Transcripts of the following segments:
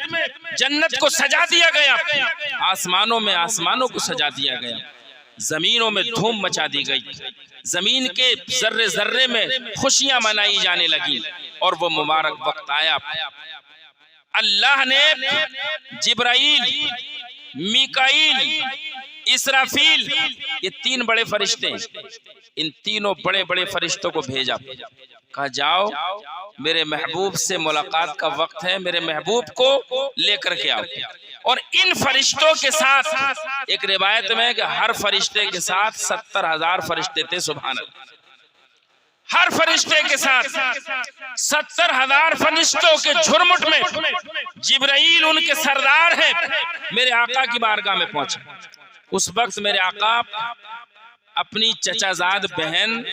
में जन्नत को सजा दिया गया, आसमानों में आसमानों को सजा दिया गया, जमीनों में धूम मचा दी गई, जमीन के जर्रे जर्रे में खुशियां मनाई जाने लगी। और वो मुबारक वक्त आया, अल्लाह ने जिब्राइल, मीकाईल, इसराफील, ये तीन बड़े फरिश्ते, इन तीनों बड़े बड़े फरिश्तों को भेजा, कहा जाओ मेरे महबूब से मुलाकात का वक्त है, मेरे महबूब को लेकर के आओ। और इन फरिश्तों के साथ एक रिवायत में कि हर फरिश्ते के साथ 70,000 फरिश्ते थे। सुभान अल्लाह, हर फरिश्ते के साथ 70,000 फरिश्तों के झुरमुट में जिब्राइल उनके सरदार हैं, मेरे आका की बारगाह में पहुंचे। उस वक्त मेरे आका अपनी चचाजाद बहन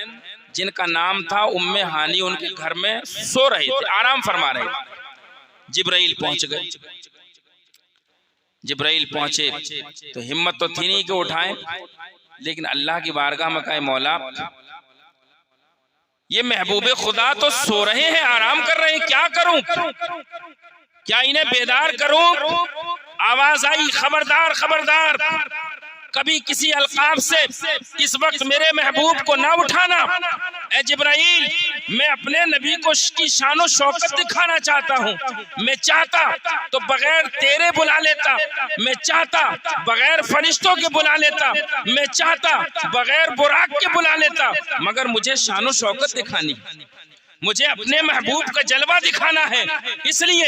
जिनका नाम था उम्मे हानी, उनके घर में सो रहे थे, आराम फरमा रहे थे। जिब्राइल पहुंच गए। जिब्राइल पहुंचे तो हिम्मत तो थी नहीं कि उठाएं, लेकिन अल्लाह की बारगाह में कहे मौला ये महबूबे खुदा तो सो रहे हैं, आराम कर रहे हैं, क्या करूं, क्या इन्हें बेदार करूं? आवाज आई, खबरदार खबरदार, कभी किसी अलकाब से इस वक्त मेरे महबूब को ना उठाना। ए जिब्राइल, मैं अपने नबी को की शानो शौकत दिखाना चाहता हूँ। मैं चाहता तो बगैर तेरे बुला लेता, मैं चाहता बगैर फरिश्तों के बुला लेता, मैं चाहता बगैर बुराक के बुला लेता, मगर मुझे शानो शौकत दिखानी, मुझे अपने महबूब का जलवा दिखाना है। इसलिए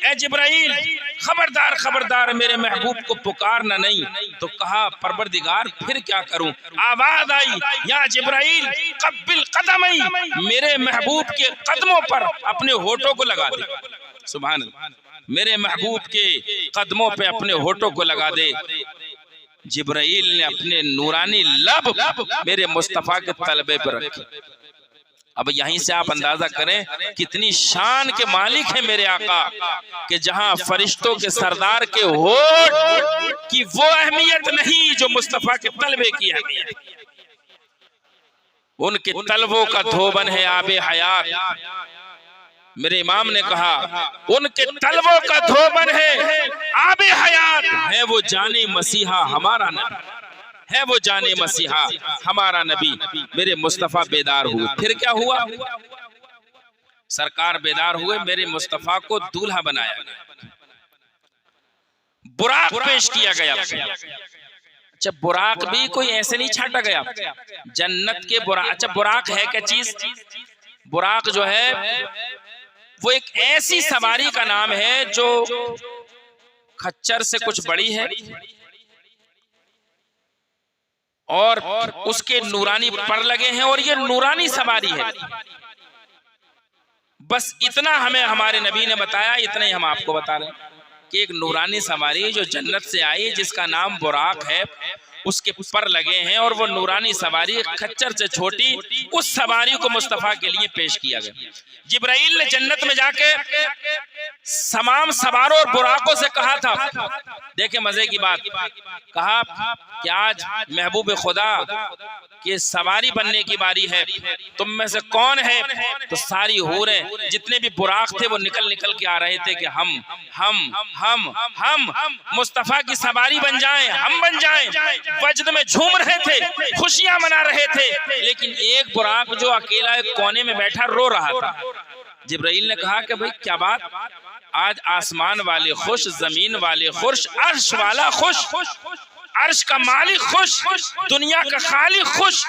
ए जिब्राइल, खबरदार खबरदार, मेरे महबूब को पुकारना नहीं। तो कहा परवरदिगार फिर क्या करूं? आवाज आई, या जिब्राइल कब्बिल कदमई, मेरे महबूब के कदमों पर अपने होठों को लगा दे। सुभान अल्लाह, मेरे महबूब के कदमों पे अपने होठों को लगा दे। जिब्राइल ने अपने नूरानी लब मेरे मुस्तफा के तलबे पर रखे। अब यहीं से आप अंदाजा करें कितनी शान के मालिक है मेरे आका, कि जहां फरिश्तों के सरदार के होठ की वो अहमियत नहीं जो मुस्तफा के तलबे की अहमियत। उनके तलबों का धोबन है आबे हयात। मेरे इमाम ने कहा उनके तलबों का धोबन है आबे हयात, है वो जाने मसीहा हमारा नबी, है वो जाने मसीहा हमारा नबी। मेरे मुस्तफा बेदार हुए। फिर क्या हुआ? सरकार बेदार हुए, मेरे मुस्तफा को दूल्हा बनाया गया, बुराक पेश किया गया। अच्छा, बुराक भी कोई ऐसे नहीं छाटा गया, जन्नत के बुराक। अच्छा, बुराक है क्या चीज? बुराक जो है वो एक ऐसी सवारी का नाम है जो खच्चर से कुछ बड़ी है और उसके नूरानी पर लगे हैं, और ये नूरानी सवारी है। बस इतना हमें हमारे नबी ने बताया, इतना ही हम आपको बता रहे हैं कि एक नूरानी सवारी जो जन्नत से आई, जिसका नाम बुराक है, उसके पर लगे हैं, और वो नूरानी सवारी खच्चर से छोटी, उस सवारी को मुस्तफा के लिए पेश किया गया। जिब्राइल ने जन्नत में जाके तमाम सवारों और बुराकों से कहा था, देखे मजे की बात, कहा कि आज महबूब खुदा की सवारी बनने की बारी है, तुम में से कौन है? तो सारी हूरें, जितने भी बुराक थे, वो निकल निकल के आ रहे थे कि हम मुस्तफा की सवारी बन जाएं, हम बन जाएं। वजद में झूम रहे थे, खुशियां मना रहे थे, लेकिन एक बुराक जो अकेला एक कोने में बैठा रो रहा था। जिब्राइल ने कहा कि भाई क्या बात, आज आसमान वाले खुश, जमीन वाले खुश, अर्श वाला खुश, अर्श का मालिक खुश, दुनिया का खालिक खुश,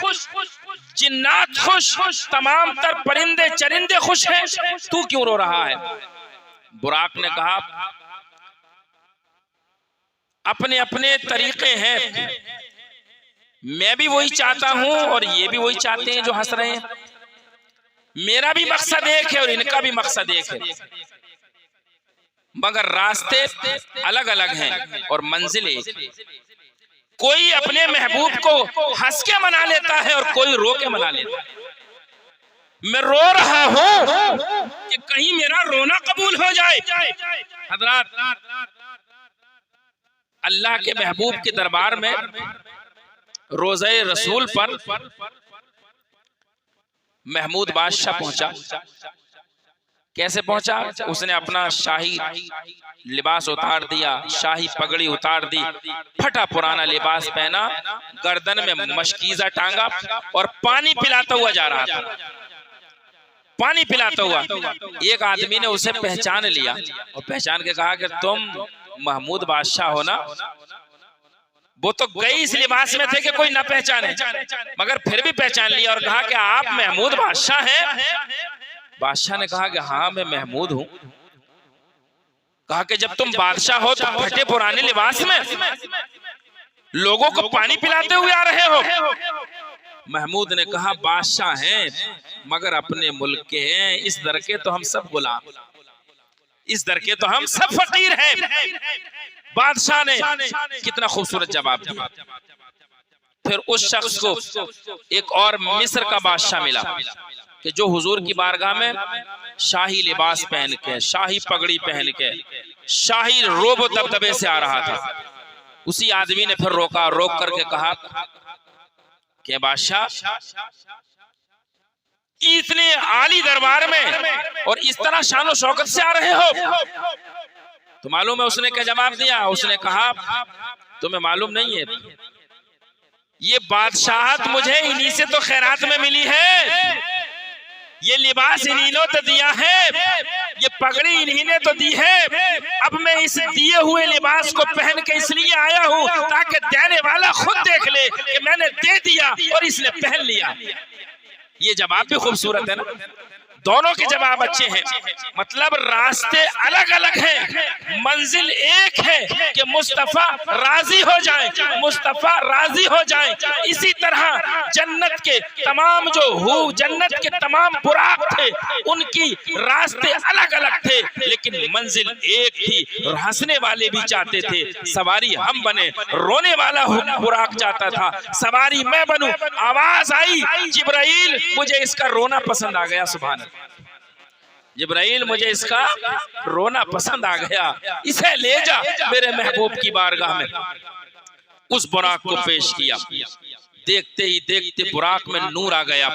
जिन्नात खुश, तमाम तर परिंदे चरिंदे खुश हैं, तू क्यों रो रहा है? बुराक ने कहा अपने अपने तरीके हैं, मैं भी वही चाहता हूं और ये भी वही चाहते हैं जो हंस रहे हैं। मेरा भी मकसद एक है और इनका भी मकसद एक है, मगर रास्ते अलग अलग हैं और मंजिल एक। कोई अपने महबूब को हंस के मना लेता है और कोई रो के मना लेता है। मैं रो रहा हूं कि कहीं मेरा रोना कबूल हो जाए। हज़रात, अल्लाह के महबूब के दरबार में रोज़े रसूल पर महमूद बादशाह पहुंचा। कैसे पहुंचा? उसने अपना शाही लिबास उतार दिया, शाही पगड़ी उतार दी, फटा पुराना लिबास पहना, गर्दन में मशकीजा टांगा और पानी पिलाता हुआ जा रहा था। पानी पिलाता हुआ एक आदमी ने उसे पहचान लिया और पहचान के कहा कि तुम महमूद बादशाह हो ना? वो तो गई इस लिबास में थे कि कोई ना पहचाने, मगर फिर भी पहचान लिया और कहा कि आप महमूद बादशाह हैं? बादशाह ने कहा कि हाँ मैं महमूद हूं। कहा कि जब तुम बादशाह हो तो फटे पुराने लिबास में लोगों को पानी पिलाते हुए आ रहे हो? महमूद ने कहा बादशाह हैं मगर अपने मुल्क के हैं, इस दर के तो हम सब गुलाम, इस दर के तो हम सब फकीर हैं। बादशाह ने कितना खूबसूरत जवाब दिया। फिर उस शख्स को एक और मिस्र का बादशाह मिला कि जो हुजूर की बारगाह में शाही लिबास पहन के, शाही पगड़ी पहन के, शाही रोब दबदबे से आ रहा था। उसी आदमी ने फिर रोका, रोक करके कहा कि बादशाह इतने आली दरबार में और इस तरह शान और शौकत से आ रहे हो? तो मालूम है उसने क्या जवाब दिया? उसने कहा तुम्हें मालूम नहीं है, ये बादशाहत मुझे इन्हीं से तो खैरात में मिली है, ये लिबास इन्हीं ने तो दिया है, ये पगड़ी इन्हीं ने तो दी है। अब मैं इस दिए हुए लिबास को पहन के इसलिए आया हूं ताकि देने वाला खुद देख ले कि मैंने दे दिया और इसने पहन लिया। ये जवाब भी खूबसूरत है ना? दोनों के जवाब अच्छे हैं, मतलब रास्ते अलग अलग हैं, मंजिल एक है कि मुस्तफा राजी हो जाए, मुस्तफा राजी हो जाए। इसी तरह जन्नत के तमाम जन्नत के तमाम बुराक थे, उनकी रास्ते अलग अलग थे लेकिन मंजिल एक थी। हंसने वाले भी चाहते थे सवारी हम बने, रोने वाला बुराक चाहता था सवारी मैं बनूं। आवाज आई जिब्राइल मुझे इसका रोना पसंद आ गया। सुभान अल्लाह, जिब्राइल मुझे इसका रोना पसंद आ गया, इसे ले जा मेरे महबूब की बारगाह में। उस बुराक को पेश किया, देखते ही देखते बुराक में नूर आ गया,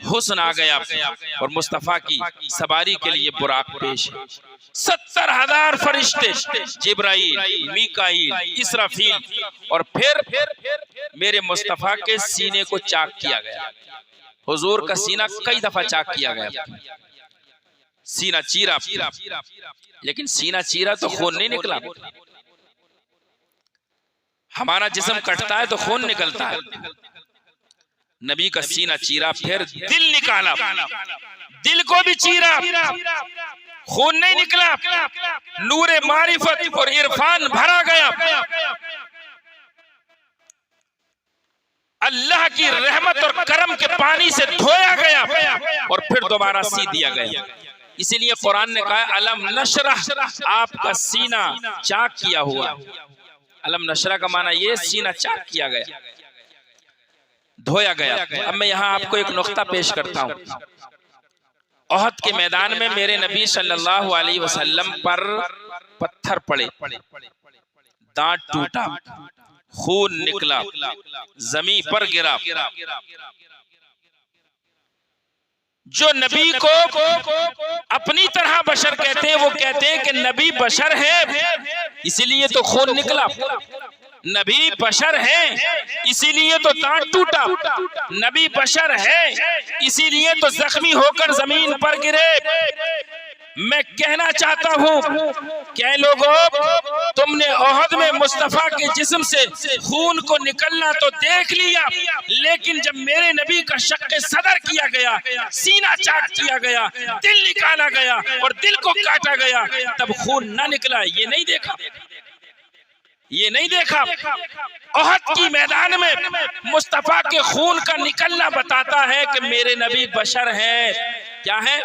हुस्न आ गया और मुस्तफा की सवारी के लिए बुराक पेश है। 70,000 फरिश्ते, जिब्राइल, मीकाईल, इसराफील और फिर मेरे मुस्तफा के सीने को चाक किया गया। हुजूर का सीना कई दफा चाक किया गया, सीना चीरा, लेकिन सीना चीरा तो खून नहीं निकला। हमारा जिस्म कटता है तो खून निकलता है, नबी का सीना चीरा, फिर दिल निकाला, दिल को भी चीरा, खून नहीं निकला, नूरे मारिफत और इरफान भरा गया, अल्लाह की रहमत और करम के पानी से धोया गया और फिर दोबारा सी दिया गया। इसीलिए कुरान ने कहा अलम नशरह, आपका सीना चाक किया हुआ। अलम नशरह का माना ये सीना चाक किया गया, धोया गया। अब मैं यहाँ आपको एक नुक्ता पेश करता हूँ। ओहद के मैदान में मेरे नबी सल्लल्लाहु अलैहि वसल्लम पर पत्थर पड़े, दांत टूटा, खून निकला, जमीन पर गिरा। जो नबी को अपनी तरह बशर कहते हैं वो कहते हैं कि नबी बशर है इसीलिए तो खून निकला, नबी बशर है इसीलिए तो दांत टूटा, नबी बशर है इसीलिए तो जख्मी होकर जमीन पर गिरे। मैं कहना चाहता हूँ क्या लोगों, तुमने ओहद में मुस्तफा के जिस्म से खून को निकलना तो देख लिया, लेकिन जब मेरे नबी का शक्के सदर किया गया, सीना चाक किया गया, दिल निकाला गया और दिल को काटा गया, तब खून ना निकला, ये नहीं देखा, ये नहीं देखा। ओहद की मैदान में मुस्तफा के खून का निकलना बताता है कि मेरे नबी बशर हैं। क्या है?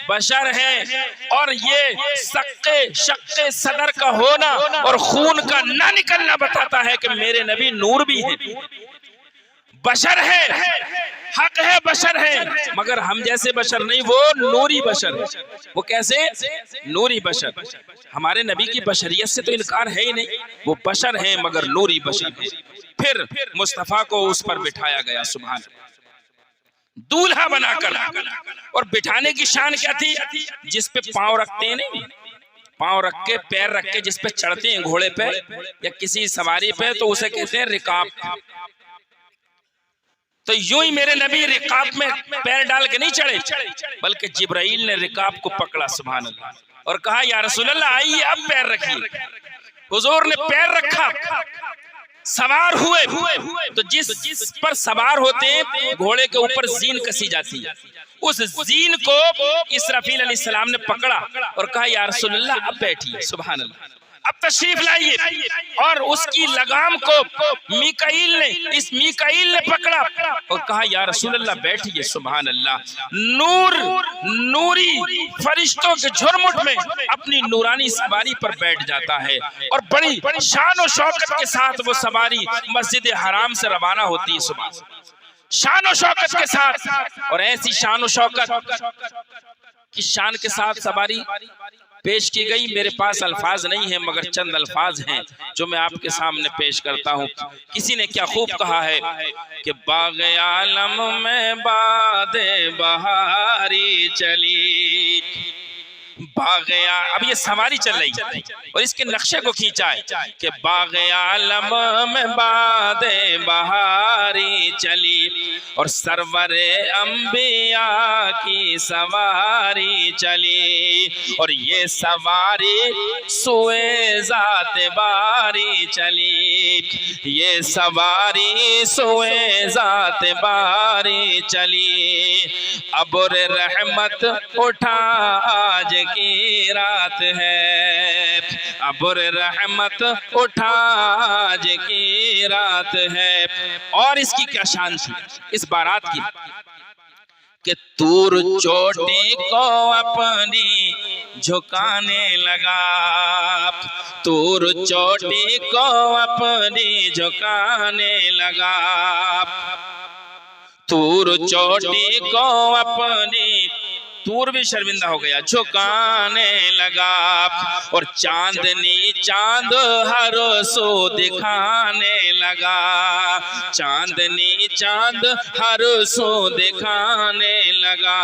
बशर है। और ये शक्के सदर का होना और खून का ना निकलना बताता है कि मेरे नबी नूर भी हैं, बशर है, हक है, बशर है, मगर हम जैसे बशर नहीं, वो नूरी बशर है। वो कैसे? नूरी बशर। हमारे नबी की बशरियत से तो इनकार है ही नहीं, वो बशर है मगर नूरी बशर है। फिर मुस्तफा को उस पर बिठाया गया। सुभान। दूल्हा बनाकर। और बिठाने की शान क्या थी? जिस पे पांव रखते हैं, नहीं पांव रख के पैर रख के जिस पे चढ़ते हैं घोड़े पे या किसी सवारी पे, तो उसे कहते हैं रिकाब। तो यूं ही मेरे नबी रिकाब में पैर डाल के नहीं चढ़े, बल्कि जिब्राइल ने रिकाब को पकड़ा, सुभान अल्लाह, और कहा या रसूल अल्लाह आइए अब पैर रखिए। हुजूर ने पैर रखा, सवार हुए। तो जिस पर सवार होते हैं घोड़े के ऊपर जीन कसी जाती है, उस जीन को इसराफील अलैहिस्सलाम ने पकड़ा और कहा या रसूल अल्लाह अब बैठिए, सुभान अल्लाह, अब तशरीफ लाइए। और उसकी लगाम को मीकाईल ने पकड़ा और कहा या रसूल अल्लाह बैठिए, सुभान अल्लाह। नूरी फरिश्तों के झुरमुट में अपनी नूरानी सवारी पर बैठ जाता है और बड़ी शान और शौकत के साथ वो सवारी मस्जिद हराम से रवाना होती है, सुभान, शान और शौकत के साथ। और ऐसी शान और शौकत की शान के साथ सवारी पेश की गई। मेरे पास अल्फाज नहीं है, मगर चंद अल्फाज हैं जो मैं आपके सामने पेश करता हूँ। किसी ने क्या खूब कहा है कि बाग़े आलम में बादे बहारी चली, बाग़े, अब ये सवारी चल रही है और इसके नक्शे को खींचा है कि बाग़े आलम में बादे बहारी चली और सरवरे अंबिया की सवारी चली, और ये सवारी सुए ज़ात बारी चली, ये सवारी सुए ज़ात बारी चली। अबुर रहमत उठा आज की रात है, अबुर रहमत उठा आज की रात है। और इसकी क्या शान थी इस बारात की कि तूर चोटी को अपनी झुकाने लगा, तूर चोटी को अपनी झुकाने लगा, तूर चोटी को अपनी, तूर भी शर्मिंदा हो गया, झुकाने लगा। और चांदनी चांद हर सो दिखाने लगा, चांदनी चांद हर सो दिखाने लगा।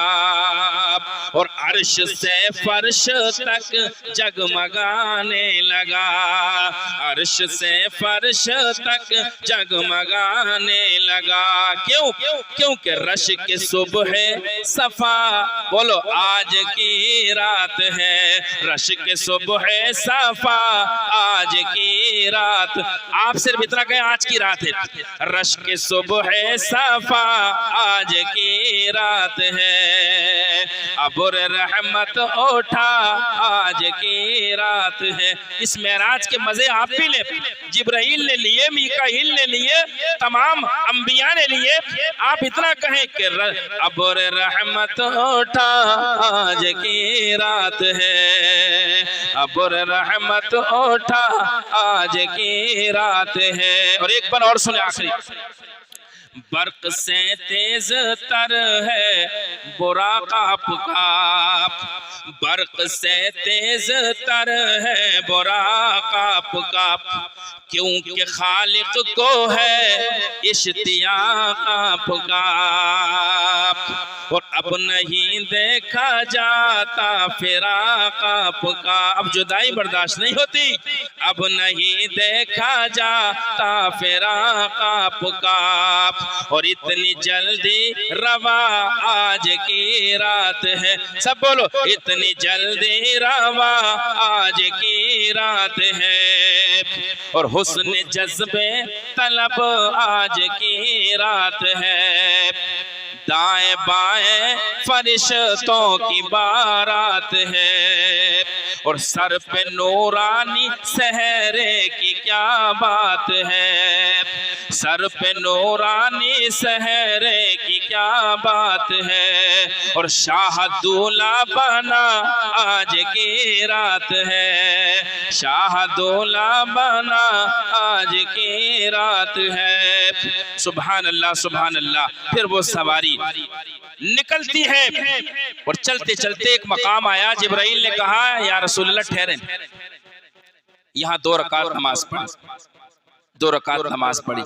और अर्श से फर्श तक जगमगाने लगा, अर्श से फर्श तक जगमगाने लगा। क्यों? क्योंकि रश के सुबह सफा, बोलो आज की रात है, रश के सुबह सफा आज की रात। आप सिर्फ इतना कहें आज की रात है, रश के सुबह सफा आज की रात है। अबुर रहमत उठा आज की रात है। इस मेराज के मजे आप भी ले, जिब्राइल ने लिए, मीकाईल ने लिए, तमाम अंबिया ने लिए। आप इतना कहें कि अबुर रहमत उठा आज की रात है, अबुर रहमत उठा आज की रात है। और एक बार और सुने आखिरी, बर्क से तेज तर है बुराकाप का, बर्क से तेज तर है बुराकाप का, क्योंकि खालिक को है इश्तियाक आपका। और अब नहीं देखा जाता फिराक आपका, अब जुदाई बर्दाश्त नहीं होती, अब नहीं देखा जाता फिराक आपका। और इतनी जल्दी रवा आज की रात है, सब बोलो इतनी जल्दी रवा आज की रात है। और हुस्न जज्बे तलब आज की रात है, दाएं बाएं फरिश्तों की बारात है। और सर पे नूरानी सहरे की क्या बात है, सर पे नूरानी सहरे की क्या बात है। और शाह दूल्हा बना आज की रात है, शाह दूल्हा बना आज की रात है। सुभान अल्लाह सुभान अल्लाह। फिर वो सवारी निकलती है और चलते चलते एक मकाम आया, जिब्राइल ने कहा या रसूलल्लाह ठहरे, यहाँ 2 रकात नमाज पढ़ी, 2 रकात नमाज पढ़ी।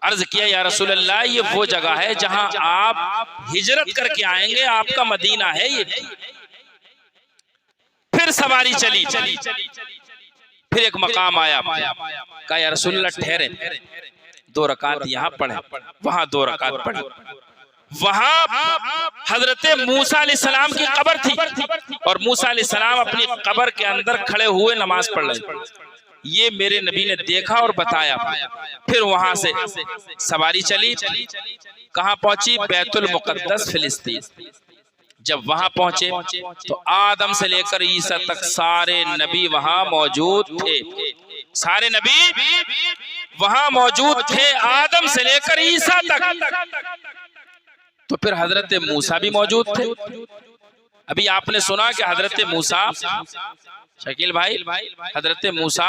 अर्ज किया या रसूल अल्लाह ये वो जगह है जहां आप हिजरत करके आएंगे, आपका मदीना है ये। फिर सवारी चली, फिर एक मकाम आया, कहा या रसूल अल्लाह ठहरे, 2 रकात यहाँ पढ़े, वहां 2 रकात पढ़े। वहां हजरत मूसा अलैहिस्सलाम की कब्र थी और मूसा अलैहिस्सलाम अपनी कब्र के अंदर खड़े हुए नमाज पढ़ रहे। ये मेरे नबी ने देखा और बताया। फिर वहां से सवारी चली, कहां पहुंची? बैतुल मुकद्दस फिलिस्तीन। जब वहां पहुंचे तो आदम से लेकर ईसा तक सारे नबी वहां मौजूद थे। सारे नबी वहां मौजूद थे, आदम से लेकर ईसा तक। तो फिर हजरत मूसा भी मौजूद थे। अभी आपने सुना कि हजरत मूसा, शकील भाई, हजरत मूसा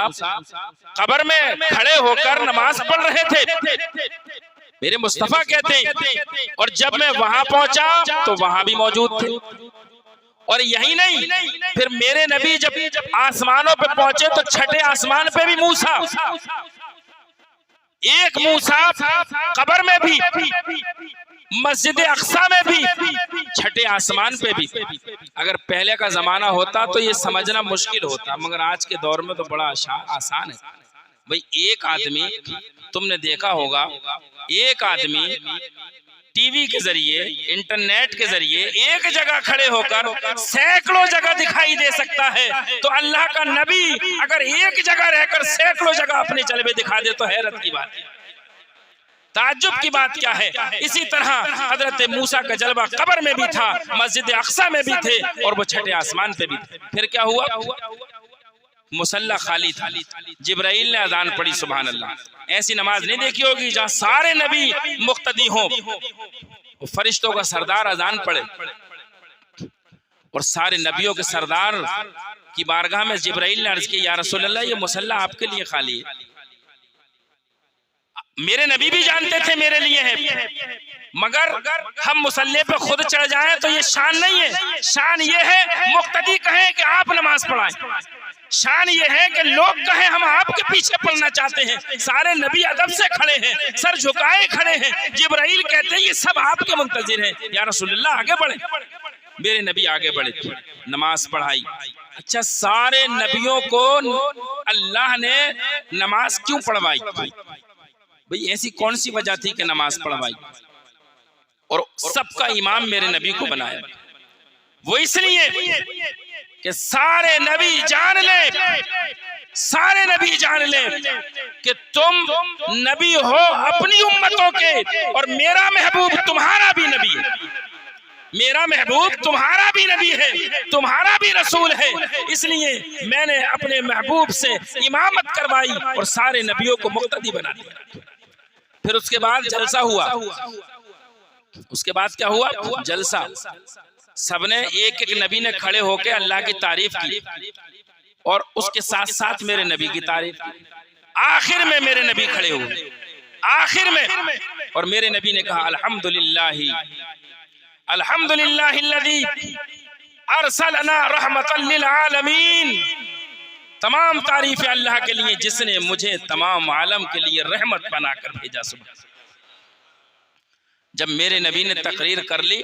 कब्र में खड़े होकर नमाज पढ़ रहे थे, मेरे मुस्तफा कहते हैं। और जब मैं वहां पहुंचा तो वहां भी मौजूद थे। और यही नहीं, फिर मेरे नबी जब आसमानों पे पहुंचे तो छठे आसमान पे भी मूसा, एक मूसा कब्र में भी, मस्जिद अक्सा में भी, छठे आसमान पे भी। अगर पहले का जमाना होता तो ये समझना मुश्किल होता, मगर आज के दौर में तो बड़ा आसान है। भाई एक आदमी, तुमने देखा होगा, एक आदमी टीवी के जरिए, इंटरनेट के जरिए एक जगह खड़े होकर सैकड़ों जगह दिखाई दे सकता है। तो अल्लाह का नबी अगर एक जगह रहकर सैकड़ों जगह अपने जलवे दिखा दे तो हैरत की बात है, ताज्जुब की बात क्या है। इसी तरह हजरत मूसा का जलवा कब्र में भी था, मस्जिद अक्सा में भी थे और वो छठे आसमान पे भी थे। फिर क्या हुआ? मुसल्ला खाली था, जिब्राइल ने अजान पढ़ी। सुभान अल्लाह। ऐसी नमाज नहीं देखी होगी जहां सारे नबी मुक्तदी हों, फरिश्तों का सरदार अजान पढ़े और सारे नबियों के सरदार की बारगाह में जिब्राइल ने अर्ज किया या रसूल अल्लाह ये मुसल्ला आपके लिए खाली है। मेरे नबी भी जानते थे मेरे लिए है, मगर हम मुसल्ले पे खुद चढ़ जाएं तो ये शान नहीं है। शान ये है मुक्तदी कहें कि आप नमाज पढ़ाएं, शान ये है कि लोग कहें हम आपके पीछे पढ़ना चाहते हैं। सारे नबी अदब से खड़े हैं, सर झुकाए खड़े हैं। जिब्राइल कहते हैं ये सब आपके मुंतजिर हैं, या रसूलुल्लाह आगे बढ़े। मेरे नबी आगे बढ़े, नमाज पढ़ाई। अच्छा, सारे नबियों को अल्लाह ने नमाज क्यों पढ़वाई? भाई ऐसी कौन सी वजह थी कि नमाज पढ़वाई और सबका इमाम मेरे नबी को बनाया? वो इसलिए कि सारे नबी जान ले, सारे नबी जान ले कि तुम नबी हो अपनी उम्मतों के और मेरा महबूब तुम्हारा भी नबी है, मेरा महबूब तुम्हारा भी नबी है, तुम्हारा भी रसूल है। इसलिए मैंने अपने महबूब से इमामत करवाई और सारे नबियों को मुक्तदी बना दिया। फिर उसके बाद जलसा हुआ। उसके बाद क्या हुआ? जलसा। सबने एक एक नबी ने खड़े होकर अल्लाह की तारीफ की और उसके साथ साथ मेरे नबी की तारीफ की। आखिर में मेरे नबी खड़े हुए, आखिर में, और मेरे नबी ने कहा अल्हम्दुलिल्लाहि अल्हम्दुलिल्लाहिल्लज़ी अरसलना रहमतल लिल आलमीन। तमाम तारीफें अल्लाह के लिए जिसने मुझे तमाम आलम के लिए रहमत बनाकर भेजा। सुबह जब मेरे नबी ने तकरीर कर ली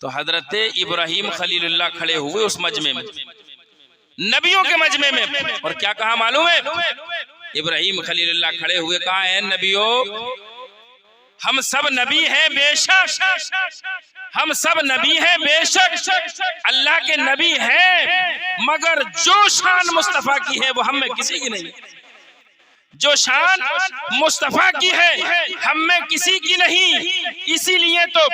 तो हजरत इब्राहिम खलीलुल्लाह खड़े हुए उस मजमे में, नबियों के मजमे में, और क्या कहा मालूम है? इब्राहिम खलीलुल्लाह खड़े हुए कहा है नबियों, हम सब नबी हैं बेशक, हम सब नबी हैं बेशक, अल्लाह के नबी हैं, मगर जो शान मुस्तफा की है वो हम में किसी की नहीं। जो शान मुस्तफा की है हम में किसी की नहीं। इसीलिए तो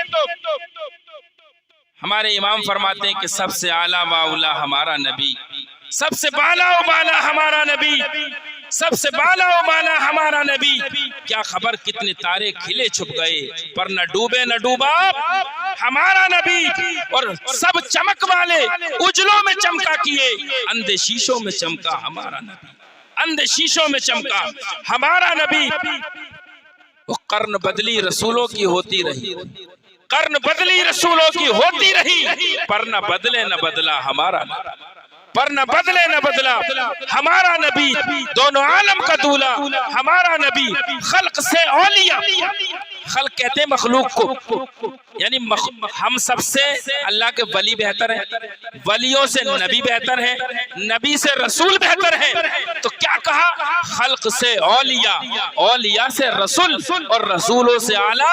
हमारे इमाम फरमाते हैं कि सबसे आला वाउला हमारा नबी, सबसे बाला व बाला हमारा नबी, सबसे बाला व बाला हमारा नबी। क्या खबर कितने तारे खिले छुप गए, पर न डूबे न डूबा हमारा नबी। और सब चमक वाले उजलों में चमका किए, अंधे शीशों में चमका हमारा नबी, अंधे शीशों में चमका हमारा नबी। वो कर्न बदली रसूलों की होती रही, कर्न बदली रसूलों की होती रही, पर न बदले न बदला हमारा नबी, पर न बदले न बदला हमारा नबी, दोनों आलम का दूल्हा हमारा नबी, खल्क से औलिया, खल्क कहते हैं मखलूक को, यानी हम सबसे अल्लाह के वली बेहतर है, वलियों से नबी बेहतर है, नबी से रसूल बेहतर है। तो क्या कहा, खल्क से औलिया, औलिया से रसूल, और रसूलों से आला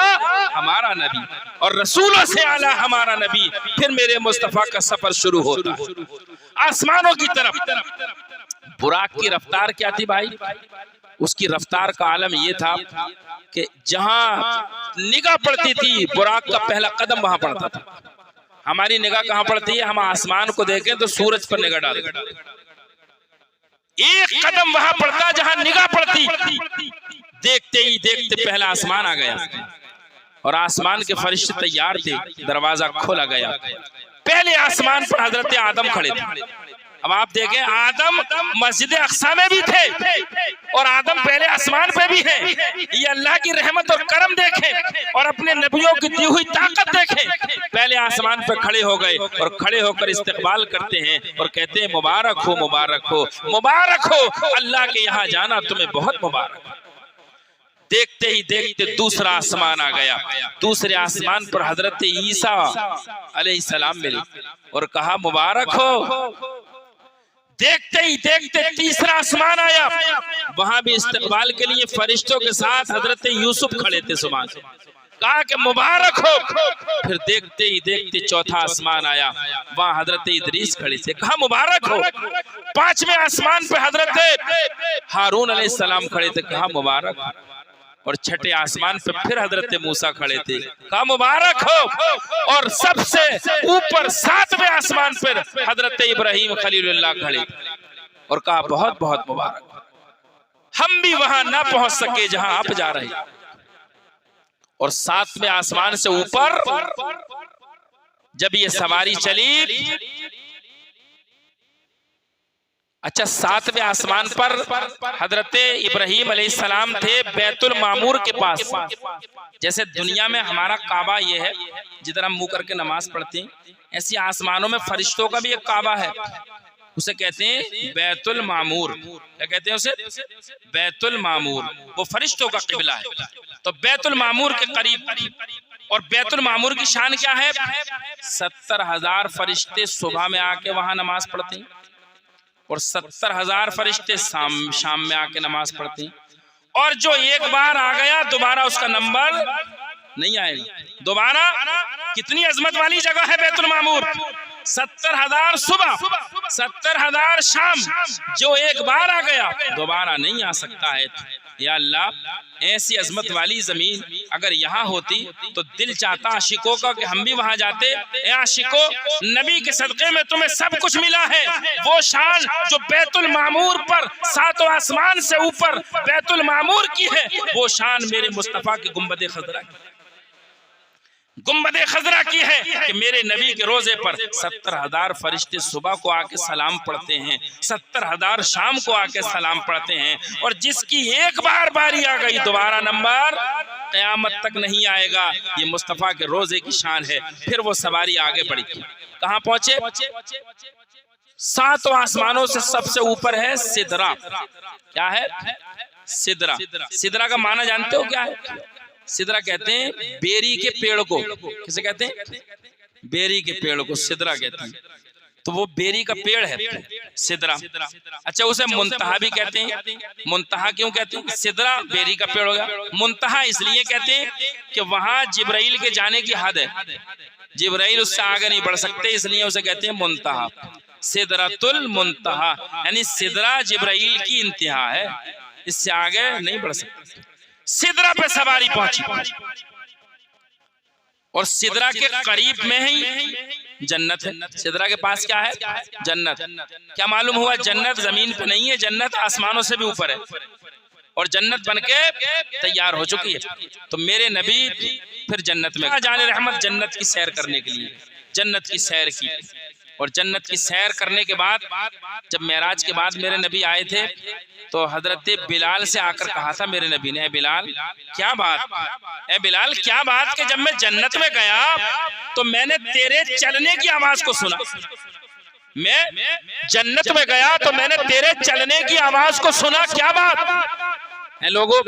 हमारा नबी, और रसूलों से आला हमारा नबी। फिर मेरे मुस्तफा का सफर शुरू होता है आसमानों की तरफ। बुराक की रफ्तार क्या थी भाई? उसकी रफ्तार का आलम यह था कि जहां निगाह पड़ती थी बुराक का पहला कदम वहां पड़ता था। हमारी निगाह कहां पड़ती है? हम आसमान को देखें तो सूरज पर निगाह डालें, एक कदम वहां पड़ता जहां निगाह पड़ती, देखते ही देखते पहला आसमान आ गया और आसमान के फरिश्ते तैयार थे, दरवाजा खोला गया। पहले आसमान पर हजरत आदम खड़े थे। अब आप देखें, आदम मस्जिद अक्सा में भी थे और आदम पहले आसमान पे भी है। ये अल्लाह की रहमत और करम देखें और अपने नबियों की दी हुई ताकत देखें। पहले आसमान पे खड़े हो गए और खड़े होकर इस्तकबाल करते हैं और कहते हैं मुबारक हो, मुबारक हो, मुबारक हो, अल्लाह के यहाँ जाना तुम्हें बहुत मुबारक। देखते ही देखते दूसरा आसमान आ गया। दूसरे आसमान पर हजरत ईसा अलैहिस्सलाम मिले और कहा मुबारक हो। देखते ही देखते तीसरा आसमान आया, वहां भी इस्तकबाल के लिए फरिश्तों के साथ हजरत यूसुफ खड़े थे। सुभान, कहा कि मुबारक हो। फिर देखते ही देखते चौथा आसमान आया, वहां हजरत इदरीस खड़े थे, कहा मुबारक हो। पांचवें आसमान पे हजरत हारून अलैहिस्सलाम खड़े थे, कहा मुबारक। और छठे आसमान पे फिर हजरत मूसा खड़े थे, कहा मुबारक हो। और सबसे ऊपर सातवें आसमान पर हजरत इब्राहिम खलीलुल्लाह खड़े और कहा बहुत बहुत मुबारक। हम भी वहां ना पहुंच सके जहां आप जा रहे हैं। और सातवें आसमान से ऊपर जब ये सवारी चली, अच्छा, सातवें आसमान पर हजरत इब्राहिम अलैहिस्सलाम थे बैतुल मामूर के पास। जैसे दुनिया में हमारा काबा ये है जिधर हम मुंह करके नमाज पढ़ते हैं, ऐसी आसमानों में फरिश्तों का भी एक काबा है, उसे कहते हैं बैतुल मामूर। क्या कहते हैं उसे? बैतुल मामूर। वो फरिश्तों का किबला है। तो बैतुल मामूर के करीब, और बैतुल मामूर की शान क्या है? 70,000 फरिश्ते सुबह में आके वहां नमाज पढ़ते हैं और 70,000 फरिश्ते शाम में आके नमाज पढ़ते हैं। और जो एक बार आ गया दोबारा उसका नंबर नहीं आएगा दोबारा। कितनी अजमत वाली जगह है बैतुल मामूर। 70,000 सुबह, 70,000 शाम। जो एक बार आ गया दोबारा नहीं आ सकता है। या अल्लाह, ऐसी अजमत वाली जमीन अगर यहाँ होती तो दिल चाहता आशिकों का कि हम भी वहां जाते। ए आशिकों, नबी के सदक़े में तुम्हें सब कुछ मिला है। वो शान जो बैतुल मामूर पर सातों आसमान से ऊपर बैतुल मामूर की है, वो शान मेरे मुस्तफ़ा की गुंबद खजरा की, गुंबद खजरा की है कि मेरे नबी के रोजे पर 70,000 फरिश्ते सुबह को आके सलाम पढ़ते हैं, 70,000 शाम को आके सलाम पढ़ते हैं। और जिसकी एक बार बारी आ गई दोबारा नंबर क़यामत तक नहीं आएगा। ये मुस्तफ़ा के रोजे की शान है। फिर वो सवारी आगे बढ़ी, कहाँ पहुंचे? सातों आसमानों से सबसे ऊपर है सिदरा। क्या है? सिदरा। सिदरा का माना जानते हो क्या है? सिदरा कहते हैं बेरी के पेड़ को। किसे कहते हैं? बेरी के पेड़ को सिदरा कहते हैं। तो वो बेरी का पेड़ है सिदरा। अच्छा, उसे मुंतहा भी कहते हैं। मुंतहा क्यों कहते हैं? सिदरा बेरी का पेड़ हो गया। मुंतहा इसलिए कहते हैं कि वहां जिब्राइल के जाने की हद है, जिब्राइल उससे आगे नहीं बढ़ सकते, इसलिए उसे कहते हैं मुंतहा। सिदरतुल मुंतहा यानी सिदरा जिब्राइल की इंतहा है, इससे आगे नहीं बढ़ सकते। सिदरा पे सवारी पहुंची और सिदरा के करीब में ही जन्नत है। सिदरा के पास क्या है? जन्नत। क्या मालूम हुआ? जन्नत जमीन पे नहीं है, जन्नत आसमानों से भी ऊपर है और जन्नत बनके तैयार हो चुकी है। तो मेरे नबी फिर जन्नत में जाने रहमत, जन्नत की सैर करने के लिए जन्नत की सैर की। और जन्नत की सैर करने के बाद जब मेराज के बाद मेरे नबी आए थे तो हजरत बिलाल से आकर कहा था मेरे नबी ने, बिलाल क्या बात, ए बिलाल क्या बात कि जब मैं जन्नत में गया तो मैंने तेरे चलने की आवाज को सुना। मैं जन्नत में गया तो मैंने तेरे चलने की आवाज को सुना, क्या बात है लोगों?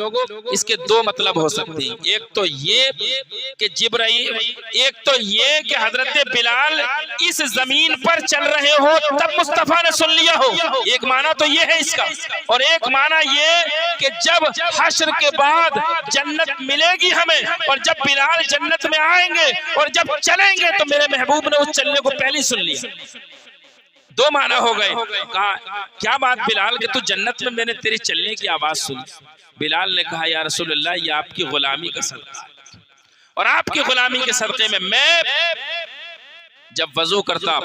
इसके दो मतलब हो सकते हैं। एक तो ये कि जिब्राइल, एक तो ये कि हजरत बिलाल इस जमीन पर चल रहे हो तब मुस्तफा ने सुन लिया हो, एक माना तो ये है इसका। और एक माना ये कि जब हश्र के बाद जन्नत मिलेगी हमें और जब बिलाल जन्नत में आएंगे और जब चलेंगे तो मेरे महबूब ने उस चलने को पहले सुन लिया। दो माना हो गए। कहा क्या बात बिलाल कि तू जन्नत में मैंने तेरे चलने की आवाज सुनी। बिलाल ने कहा या रसूल अल्लाह, ये आपकी गुलामी का सदका, और आपकी गुलामी के सदके में मैं जब वजू करता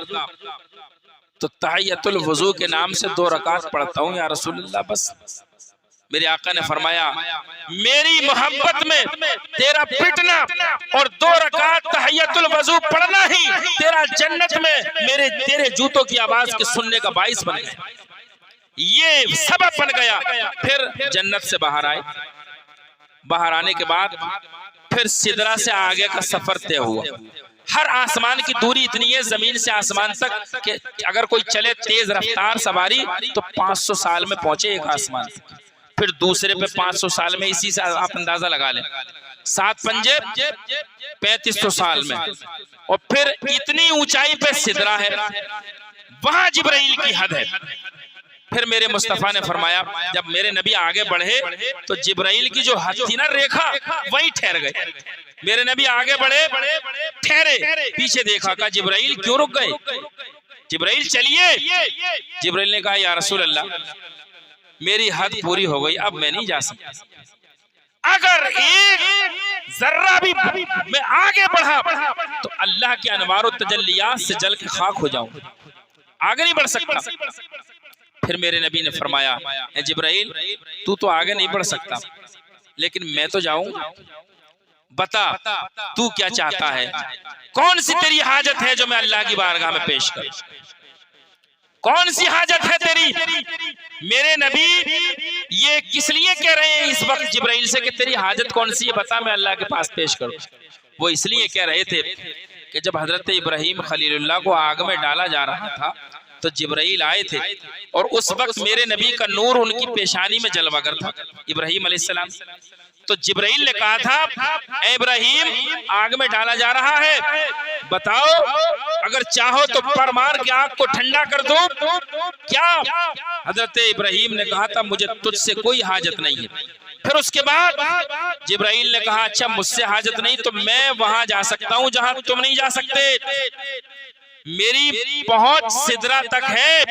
तो तहियतुल वजू के नाम से 2 रकात पढ़ता हूँ या रसूल अल्लाह। बस मेरे आका ने फरमाया मेरी मोहब्बत में तेरा पिटना और 2 रकात तहियतुल वजू पढ़ना ही तेरा जन्नत में तेरे जूतों की आवाज के सुनने का बाइस बन गया, ये सबब बन गया। फिर जन्नत से बाहर आए, बाहर आने के बाद फिर सिदरा से आगे का सफर तय हुआ। हर आसमान की दूरी इतनी है जमीन से आसमान तक कि अगर कोई चले तेज रफ्तार सवारी तो 500 साल में पहुंचे एक आसमान, फिर दूसरे पे 500 साल में, इसी से आप अंदाजा लगा लें, 7 पंजे 3500 साल में। और फिर इतनी ऊंचाई पे सिदरा है, वहां जिब्राइल की हद है। फिर मेरे मुस्तफा ने फरमाया जब मेरे नबी आगे बढ़े तो जिब्राइल की जो हद थी ना रेखा, वहीं ठहर गए। मेरे नबी आगे बढ़े, ठहरे, पीछे देखा, कहा जिब्राइल क्यों रुक गए? जिब्राइल चलिए। जिब्राइल ने कहा या रसूल अल्लाह, मेरी हद पूरी हो गई, अब मैं नहीं जा सकता। अगर एक जर्रा भी मैं आगे बढ़ा तो अल्लाह के अनवार और तजल्लियात से जल के खाक हो जाऊं, आगे नहीं बढ़ सकता। फिर मेरे नबी ने फरमाया जिब्राइल तू तो आगे नहीं बढ़ सकता, लेकिन मैं तो जाऊं, बता तू क्या चाहता है, कौन सी तेरी हाजत है जो मैं अल्लाह की बारगाह में पेश करूं, कौन सी हाजत है तेरी? मेरे नबी ये किस लिए कह रहे हैं इस वक्त जिब्राइल से कि तेरी हाजत कौन सी है, बता मैं अल्लाह के पास पेश करूं? वो इसलिए कह रहे थे कि जब हजरत इब्राहिम खलीलुल्लाह को आग में डाला जा रहा था तो जिब्राइल आए थे और उस वक्त मेरे नबी का नूर उनकी पेशानी में जलवागर था, इब्राहिम अलैहिस्सलाम। तो जिब्राइल ने कहा था ए इब्राहिम आग में डाला जा रहा है, बताओ अगर चाहो तो पर मार के आग को ठंडा कर दो क्या? हजरत इब्राहिम ने कहा था मुझे तुझसे कोई हाजत नहीं है। फिर उसके बाद जिब्राइल ने कहा अच्छा मुझसे हाजत नहीं तो मैं वहां जा सकता हूं जहां तुम नहीं जा सकते, मेरी पहुंच सिदरा तक है,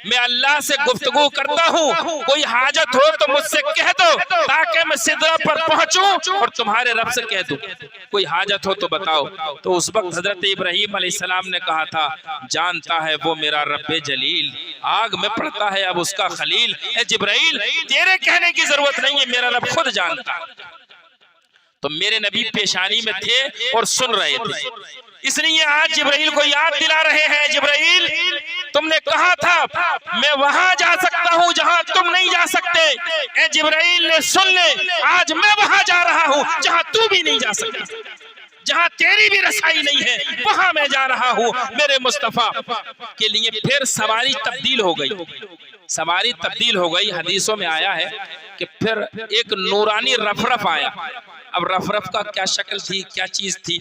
मैं अल्लाह से गुफ्तगू करता हूँ, कोई हाजत हो तो मुझसे कह दो ताकि मैं सिदरा पर पहुंचूं और तुम्हारे रब से कह दूं कोई हाजत हो तो बताओ। तो उस वक्त हजरत इब्राहिम अलैहिस्सलाम ने कहा था जानता है वो मेरा रब्बे जलील, आग में पड़ता है अब उसका खलील। ए जिब्राइल तेरे कहने की जरूरत नहीं है, मेरा रब खुद जानता। तो मेरे नबी पेशानी में थे और सुन रहे थे, इसलिए आज जिब्राइल को याद दिला रहे हैं जिब्राइल तुमने कहा था मैं वहां जा सकता हूं जहां तुम नहीं जा सकते। ए जिब्राइल ने सुन ले, आज मैं वहां जा रहा हूं जहां तू भी नहीं जा सकता, जहां तेरी भी रसाई नहीं है वहां मैं जा रहा हूं मेरे मुस्तफा के लिए। फिर सवारी तब्दील हो गई, सवारी तब्दील हो गई। हदीसों में आया है कि फिर एक नूरानी रफरफ आया। अब रफरफ का क्या शक्ल थी, क्या चीज थी,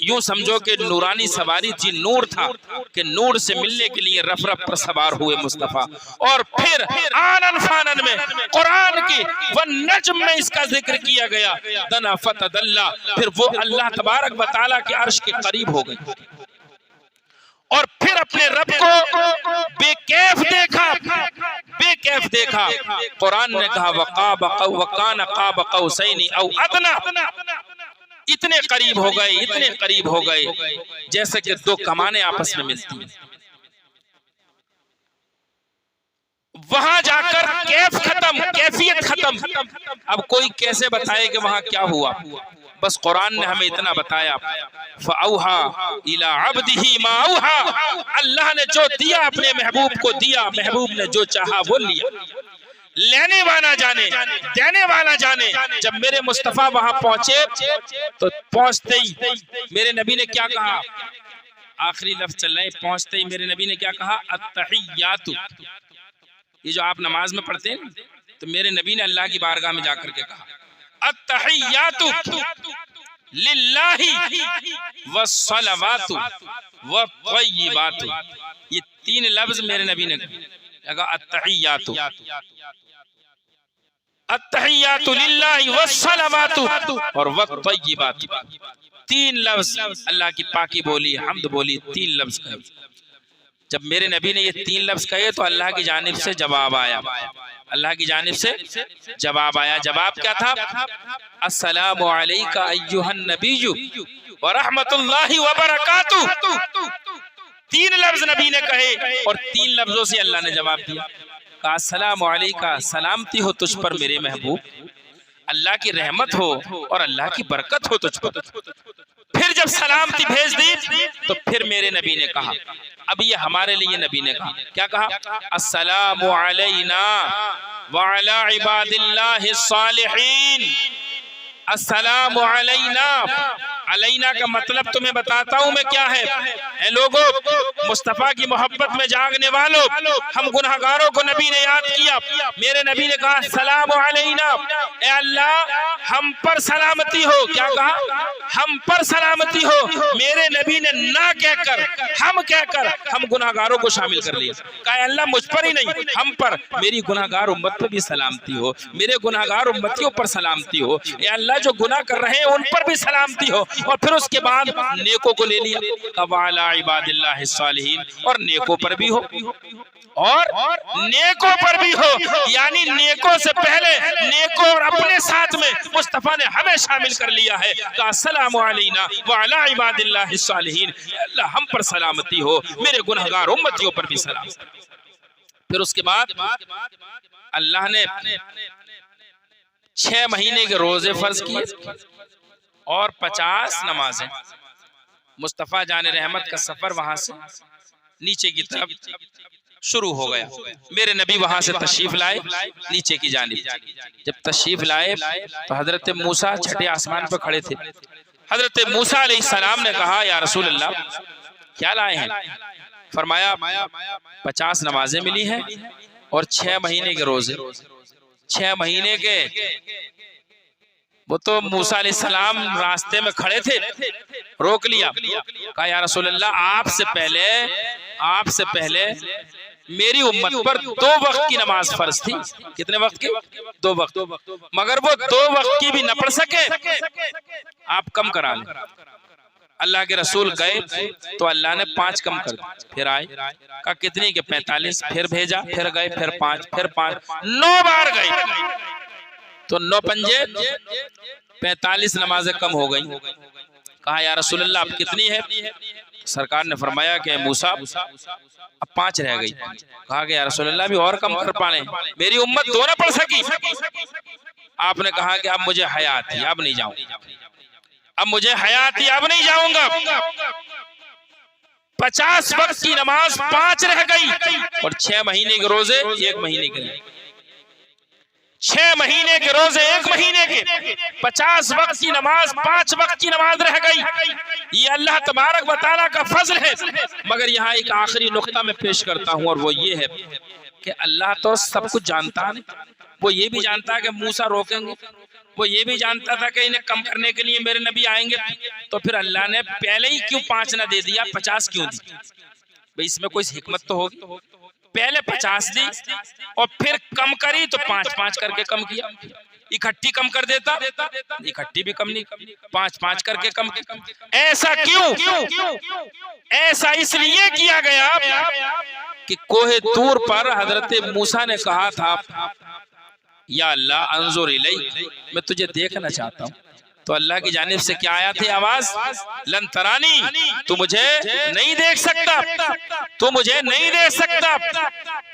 यूं समझो कि नूरानी सवारी थी, नूर था कि नूर से मिलने के लिए रफरफ पर सवार हुए मुस्तफा। और फिर आनन फानन में कुरान की वन नज्म में इसका जिक्र किया गया, दना फतदल्ला, फिर वो अल्लाह तबारक व तआला के अर्श के करीब हो गई और फिर अपने रब को बेकैफ देखा, बेकैफ देखा। कुरान ने कहा वकान क़ाब क़ौसैन औ अदना, इतने करीब हो गए, इतने करीब हो गए जैसे कि दो कमाने आपस में मिलती हैं। वहां जाकर कैफ खत्म, कैफियत खत्म। अब कोई कैसे बताए कि वहां क्या हुआ, बस कुरान ने हमें इतना बताया फअौहा इला अब्दिही मा औहा, अल्लाह ने जो दिया अपने महबूब को दिया, महबूब ने जो चाहा वो लिया। लेने वाला जाने, देने वाला जाने। जब मेरे मुस्तफा वहां पहुंचे तो पहुंचते ही मेरे नबी ने क्या कहा, आखिरी लफ्ज चल रहे, पहुंचते ही मेरे नबी ने क्या कहा, अत्तहियातु। ये जो आप नमाज में पढ़ते हैं तो मेरे नबी ने अल्लाह की बारगाह में जाकर के कहा, अत्तहियातु लिल्लाहि वस्सलावातु वत्तय्यिबातु। ये 3 लफ्ज मेरे नबी ने कहा, अत्तहियातु, अत्तहियातु लिल्लाहि वस्सलावातु और वत्तय्यिबातु। 3 लफ्ज अल्लाह की पाकी बोली, हम्द बोली, 3 लफ्ज कहे। जब मेरे नबी ने ये 3 लफ्ज कहे तो अल्लाह की जानिब से जवाब आया, अल्लाह की जानिब से जवाब आया। जवाब क्या था, अस्सलामु अलैका अय्युहन नबिय्यु व रहमतुल्लाहि व बरकातुहू। 3 लफ्ज नबी ने कहे और 3 लफ्जों से अल्लाह ने जवाब दिया, कहा अस्सलामु अलैका, सलामती हो तुझ पर मेरे महबूब, अल्लाह की रहमत हो और अल्लाह की बरकत हो तुझ पर। फिर जब सलामती भेज दी तो फिर मेरे नबी ने कहा, अब ये हमारे लिए नबी ने कहा, क्या कहा, अस्सलामु अलैना व अला इबादिल्लाहिस सालिहीन। अस्सलामु अलैना, अलैना का मतलब तुम्हें बताता हूं मैं क्या है। ए लोगों, मुस्तफा की मोहब्बत में जागने वालों, हम गुनहगारों को नबी ने याद किया। मेरे नबी ने कहा अस्सलामु अलैना, ए अल्लाह हम पर सलामती हो। क्या कहा, हम पर सलामती हो। मेरे नबी ने ना कहकर, हम कहकर हम गुनहगारों को शामिल कर लिया। कहा अल्लाह मुझ पर ही नहीं, हम पर, मेरी गुनहगार उम्मत पर भी सलामती हो, मेरे गुनहगार उम्मतियों पर सलामती हो। ए अल्लाह जो गुनाह कर रहे हैं उन पर भी सलामती हो। और फिर उसके बाद नेकों को ले लिया, कवाला इबादिल्लाहिस सालिहीन, और नेकों पर भी हो, और नेकों पर भी हो, यानी नेकों से पहले नेकों और अपने साथ में मुस्तफा ने हमें शामिल कर लिया है। कहा अस्सलामु अलैना व अला इबादिल्लाहिस सालिहीन, अल्लाह हम पर सलामती हो, मेरे गुनहगार उम्मतियों पर भी सलाम। फिर उसके बाद अल्लाह ने 6 महीने के रोजे फर्ज किए और 50 नमाजें। मुस्तफा जाने रहमत का सफर वहां से नीचे की तरफ शुरू हो गया। मेरे नबी वहां से तशरीफ लाए नीचे की जानिब। जब तशरीफ लाए तो हजरत मूसा छठे आसमान पर खड़े थे। हजरत मूसा अलैहिस्सलाम ने कहा, या रसूल अल्लाह क्या लाए हैं? फरमाया 50 नमाजें मिली हैं और 6 महीने के रोजे। 6 महीने के, वो तो मूसा अलैहिस्सलाम रास्ते में खड़े थे, रोक लिया। कहा या रसूल अल्लाह आपसे पहले मेरी उम्मत पर 2 वक्त की नमाज फर्ज थी। कितने वक्त की? 2 वक्त, मगर वो 2 वक्त की भी न पढ़ सके, आप कम करा लें। अल्लाह के रसूल गए तो अल्लाह ने 5 कम कर दिया। फिर आए, कहा कितनी के? 45। फिर भेजा, फिर गए, फिर 5, फिर 5, 9 बार गए तो 9 पंजे 45 नमाजें कम हो गई। कहा या रसूल अल्लाह अब कितनी है? सरकार ने फरमाया कि मूसा अब 5 रह गई। कहा कि या रसूल अल्लाह भी और कम कर पाए, मेरी उम्मत 2 न पढ़ सकी। आपने कहा कि अब मुझे हयात थी, अब नहीं जाऊंगा, अब मुझे हयात थी, अब नहीं जाऊंगा। 50 वक्त की नमाज 5 रह गई और 6 महीने के रोजे 1 महीने के। 6 महीने के रोजे 1 महीने के, 50 वक्त की नमाज 5 वक्त की नमाज रह गई। ये अल्लाह तबारक व तआला का फजल है। मगर यहाँ एक आखिरी नुक्ता मैं पेश करता हूँ और वो ये है कि अल्लाह तो सब कुछ जानता है। वो ये भी जानता है कि मूसा रोकेंगे, वो ये भी जानता था कि इन्हें कम करने के लिए मेरे नबी आएंगे, तो फिर अल्लाह ने पहले ही क्यों 5 न दे दिया, 50 क्यों दी? भाई इसमें कोई हिकमत तो होगी। पहले 50 दी और फिर कम करी तो 5-5 करके कम किया। इकट्ठी कम कर देता, इकट्ठी भी कम नहीं, 5-5 करके कम। ऐसा क्यों? ऐसा इसलिए किया गया कि कोहे तूर पर हजरत मूसा ने कहा था, या अल्लाह अंजुर इलै, मैं तुझे देखना चाहता हूँ। तो अल्लाह की जानिब से क्या आया थी आवाज, लन तरानी, तू मुझे नहीं देख सकता, तू मुझे नहीं देख सकता।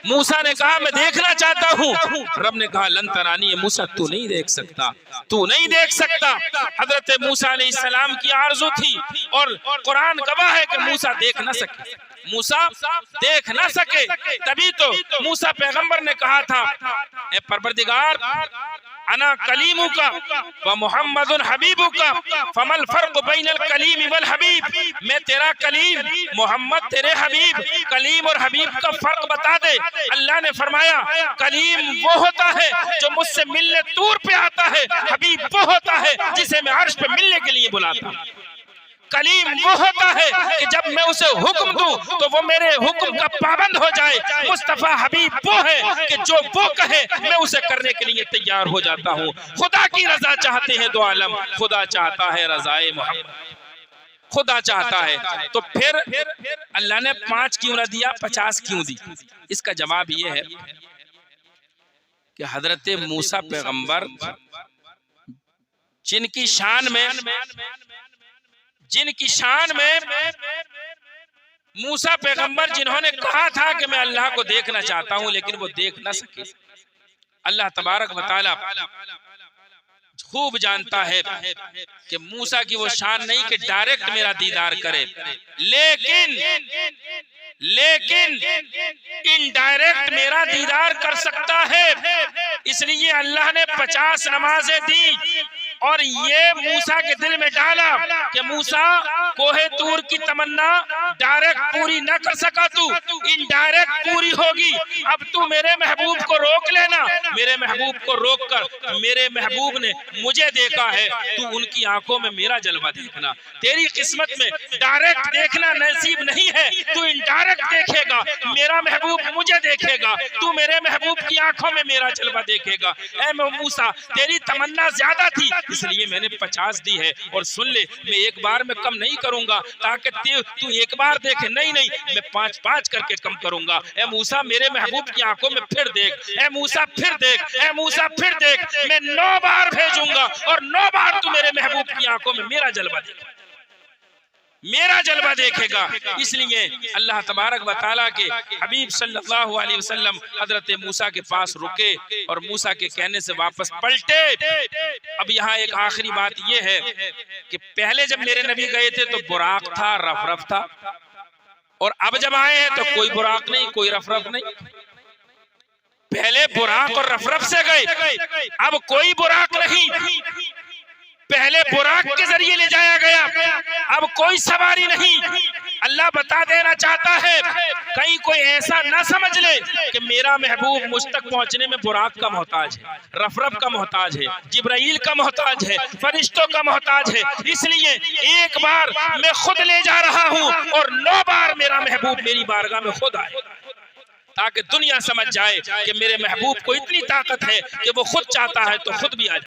मूसा ने कहा मैं देखना चाहता हूँ। रब ने कहा लन तरानी, मूसा तू नहीं देख सकता, तू नहीं देख सकता। हजरत मूसा अलैहिस्सलाम की आरज़ू थी और कुरान गवाह है कि मूसा देख न सके, मूसा देख ना सके। तभी तो मूसा पैगंबर ने कहा था, ए परवरदिगार अना कलीमुका व मुहम्मदुन हबीबुका फमल फर्क बैनल कलीम वल हबीब, मैं तेरा कलीम, मोहम्मद तेरे हबीब। कलीम और हबीब का फर्क बता दे। अल्लाह ने फरमाया कलीम वो होता है जो मुझसे मिलने दूर पे आता है, हबीब वो होता है जिसे मैं अर्श पे मिलने के लिए बुलाता हूं। कलीम वो होता है कि जब मैं उसे हुक्म दूं तो वो मेरे हुक्म का पाबंद हो जाए। मुस्तफा हबीब वो है कि जो वो कहे मैं उसे करने के लिए तैयार हो जाता हूँ। खुदा की रजा चाहते हैं दो आलम, खुदा चाहता है रजाए मोहम्मद, खुदा चाहता है। तो फिर अल्लाह ने 5 क्यों ना दिया, 50 क्यों दी? इसका जवाब ये है कि हजरत मूसा पैगंबर जिनकी शान में मूसा पैगंबर जिन्होंने कहा था कि मैं अल्लाह को देखना चाहता हूं लेकिन वो देख ना सके, अल्लाह तबारक व तआला खूब जानता है कि मूसा की वो शान नहीं कि डायरेक्ट मेरा दीदार करे, लेकिन इनडायरेक्ट मेरा दीदार कर सकता है। इसलिए अल्लाह ने 50 नमाजें दी और ये मूसा के दिल में डाला कि मूसा कोहे तूर की तमन्ना डायरेक्ट पूरी न कर सका, तू इनडायरेक्ट पूरी होगी। अब तू मेरे महबूब को रोक लेना, मेरे महबूब को रोक कर मेरे महबूब ने मुझे देखा है, तू उनकी आंखों में मेरा जलवा देखना। तेरी किस्मत में डायरेक्ट देखना नसीब नहीं है, तू इनडायरेक्ट देखेगा, मेरा महबूब मुझे देखेगा, तू मेरे महबूब की आंखों में मेरा जलवा देखेगा। ऐ मूसा तेरी तमन्ना ज्यादा थी इसलिए मैंने 50 दी है, और सुन ले मैं एक बार में कम नहीं करूंगा ताकि तू एक बार देखे, नहीं मैं 5-5 करके कम करूंगा। ऐ मूसा मेरे महबूब की आंखों में फिर देख, ऐ मूसा फिर देख, ऐ मूसा फिर देख, मैं 9 बार भेजूंगा और 9 बार तू मेरे महबूब की आंखों में मेरा जलवा देखेगा, मेरा जलवा देखेगा। इसलिए अल्लाह तबारक व तआला के हबीब सल्लल्लाहु अलैहि वसल्लम हजरत मूसा के पास रुके और मूसा के कहने से वापस पलटे। अब यहाँ एक आखिरी बात यह है कि पहले जब मेरे नबी गए थे तो बुराक था, रफ था, और अब जब आए हैं तो कोई बुराक नहीं, कोई रफ नहीं। पहले बुराक और रफ से गए, अब कोई बुराक नहीं। पहले बुराक के जरिए ले जाया गया, अब कोई सवारी नहीं। अल्लाह बता देना चाहता है कहीं कोई ऐसा ना समझ ले कि मेरा महबूब मुझ तक पहुंचने में बुराक का मोहताज है, रफ का मोहताज है, जिब्राइल का मोहताज है, फरिश्तों का मोहताज है। इसलिए एक बार मैं खुद ले जा रहा हूं और 9 बार मेरा महबूब मेरी बारगाह में खुद आए, ताकि दुनिया समझ जाए कि मेरे महबूब को इतनी ताकत है कि वो खुद चाहता है तो खुद भी आ जाए।